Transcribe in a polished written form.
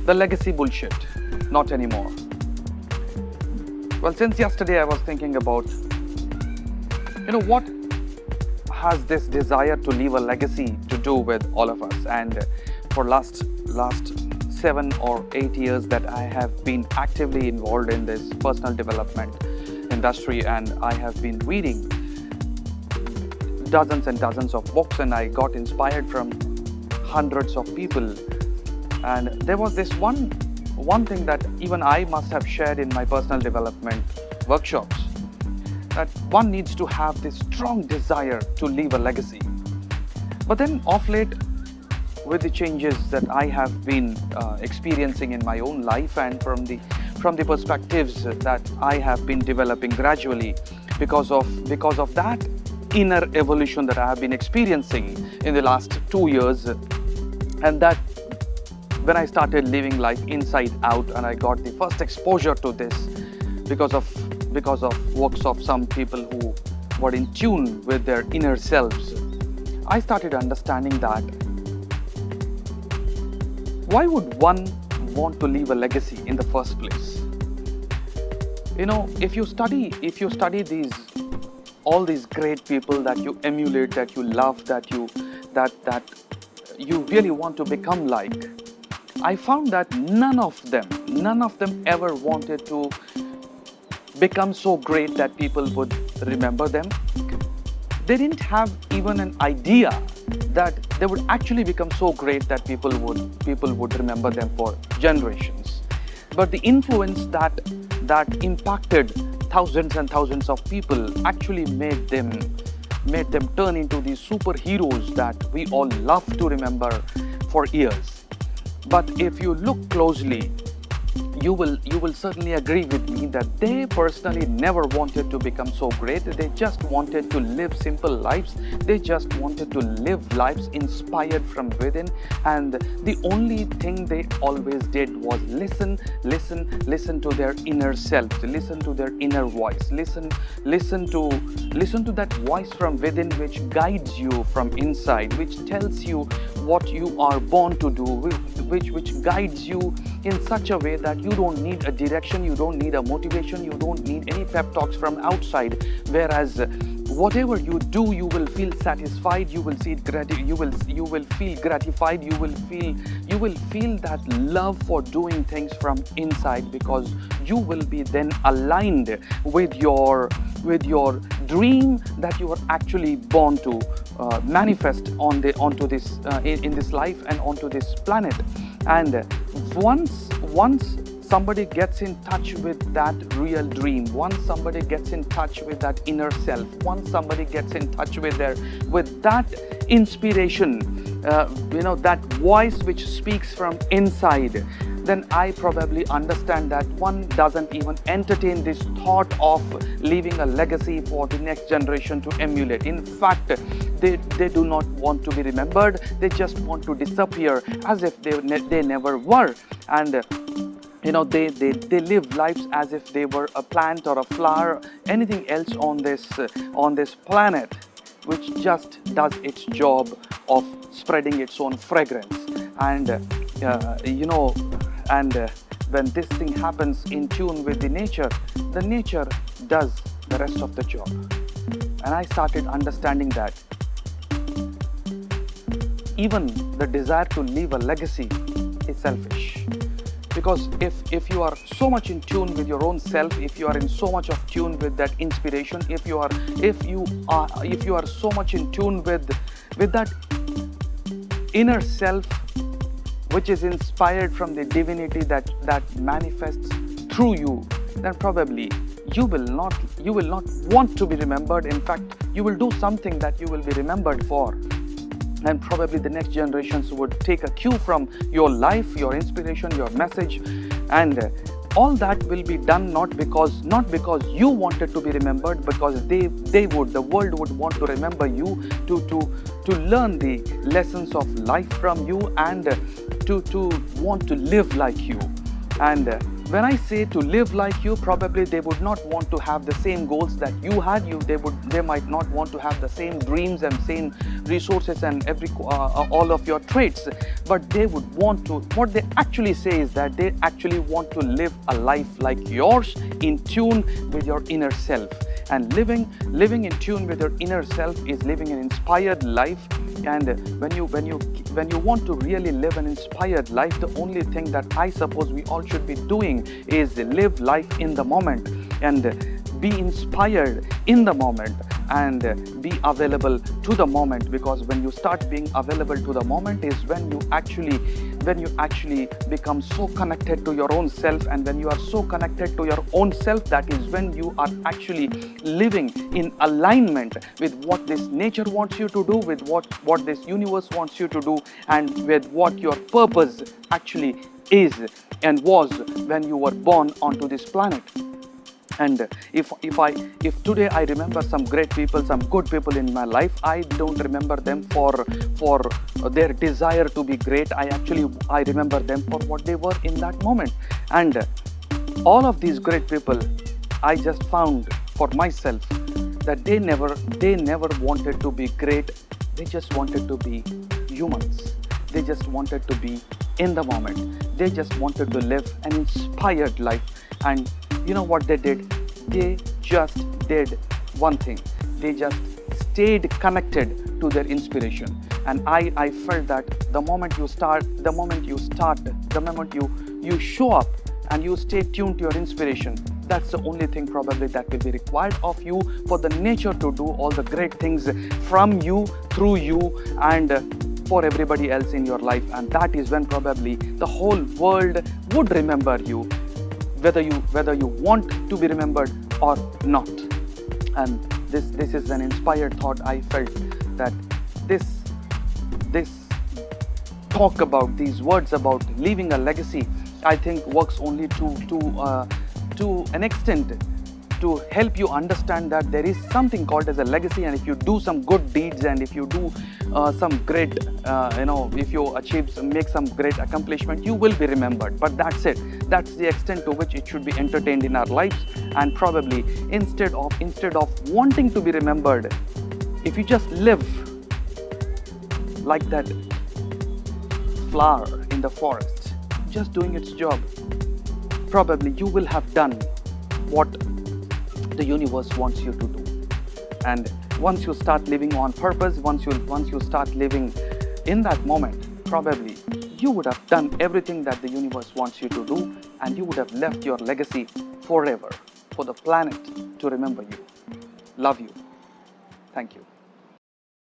The legacy bullshit. Not anymore. Well, since yesterday I was thinking about, what has this desire to leave a legacy to do with all of us? And for last 7 or 8 years that I have been actively involved in this personal development industry, and I have been reading dozens and dozens of books, and I got inspired from hundreds of people. And there was this one thing that even I must have shared in my personal development workshops, that one needs to have this strong desire to leave a legacy. But then of late, with the changes that I have been experiencing in my own life, and from the perspectives that I have been developing gradually because of that inner evolution that I have been experiencing in the last 2 years, and that when I started living life inside out, and I got the first exposure to this because of works of some people who were in tune with their inner selves, I started understanding that why would one want to leave a legacy in the first place? If you study all these great people that you emulate, that you love, that you really want to become like, I found that none of them ever wanted to become so great that people would remember them. They didn't have even an idea that they would actually become so great that people would remember them for generations. But the influence that impacted thousands and thousands of people actually made them turn into these superheroes that we all love to remember for years. But if you look closely, you will certainly agree with me that they personally never wanted to become so great. They just wanted to live simple lives. They just wanted to live lives inspired from within, and the only thing they always did was listen to their inner self, listen to their inner voice, listen to that voice from within which guides you from inside, which tells you what you are born to do, which guides you in such a way that you don't need a direction, you don't need a motivation, you don't need any pep talks from outside. Whereas whatever you do, you will feel satisfied, you will feel gratified, you will feel that love for doing things from inside, because you will be then aligned with your dream that you are actually born to manifest onto this in this life and onto this planet. And once somebody gets in touch with that real dream, once somebody gets in touch with that inner self, once somebody gets in touch with that inspiration, that voice which speaks from inside, then I probably understand that one doesn't even entertain this thought of leaving a legacy for the next generation to emulate. In fact, they do not want to be remembered. They just want to disappear as if they never were. And they live lives as if they were a plant or a flower, anything else on this planet, which just does its job of spreading its own fragrance. And when this thing happens in tune with the nature does the rest of the job. And I started understanding that even the desire to leave a legacy is selfish. Because if you are so much in tune with your own self, if you are in so much of tune with that inspiration, if you are so much in tune with that inner self which is inspired from the divinity that manifests through you, then probably you will not want to be remembered. In fact, you will do something that you will be remembered for. And probably the next generations would take a cue from your life, your inspiration, your message, and all that will be done not because you wanted to be remembered, because the world would want to remember you, to learn the lessons of life from you, and to want to live like you. And when I say to live like you, probably they would not want to have the same goals that you had. They might not want to have the same dreams and same resources and all of your traits, but they would want to, what they actually say is that they actually want to live a life like yours, in tune with your inner self. And living in tune with your inner self is living an inspired life. And when you want to really live an inspired life, the only thing that I suppose we all should be doing is live life in the moment and be inspired in the moment and be available to the moment. Because when you start being available to the moment is when you actually become so connected to your own self. And when you are so connected to your own self, that is when you are actually living in alignment with what this nature wants you to do, with what this universe wants you to do, and with what your purpose actually is and was when you were born onto this planet. And if today I remember some great people, some good people in my life, I don't remember them for their desire to be great. I remember them for what they were in that moment. And all of these great people, I just found for myself that they never wanted to be great. They just wanted to be humans. They just wanted to be in the moment. They just wanted to live an inspired life. And you know what they did? They just did one thing. They just stayed connected to their inspiration. And I felt that the moment you show up and you stay tuned to your inspiration, that's the only thing probably that will be required of you for the nature to do all the great things from you, through you, and for everybody else in your life. And that is when probably the whole world would remember you, whether you want to be remembered or not. And this is an inspired thought. I felt that this talk about these words about leaving a legacy, I think works only to an extent to help you understand that there is something called as a legacy. And if you do some good deeds, and if you do some great, if you make some great accomplishment, you will be remembered. But that's it. That's the extent to which it should be entertained in our lives. And probably instead of wanting to be remembered, if you just live like that flower in the forest, just doing its job, probably you will have done what the universe wants you to do. And once you start living on purpose, once you start living in that moment, probably you would have done everything that the universe wants you to do, and you would have left your legacy forever for the planet to remember you. Love you. Thank you.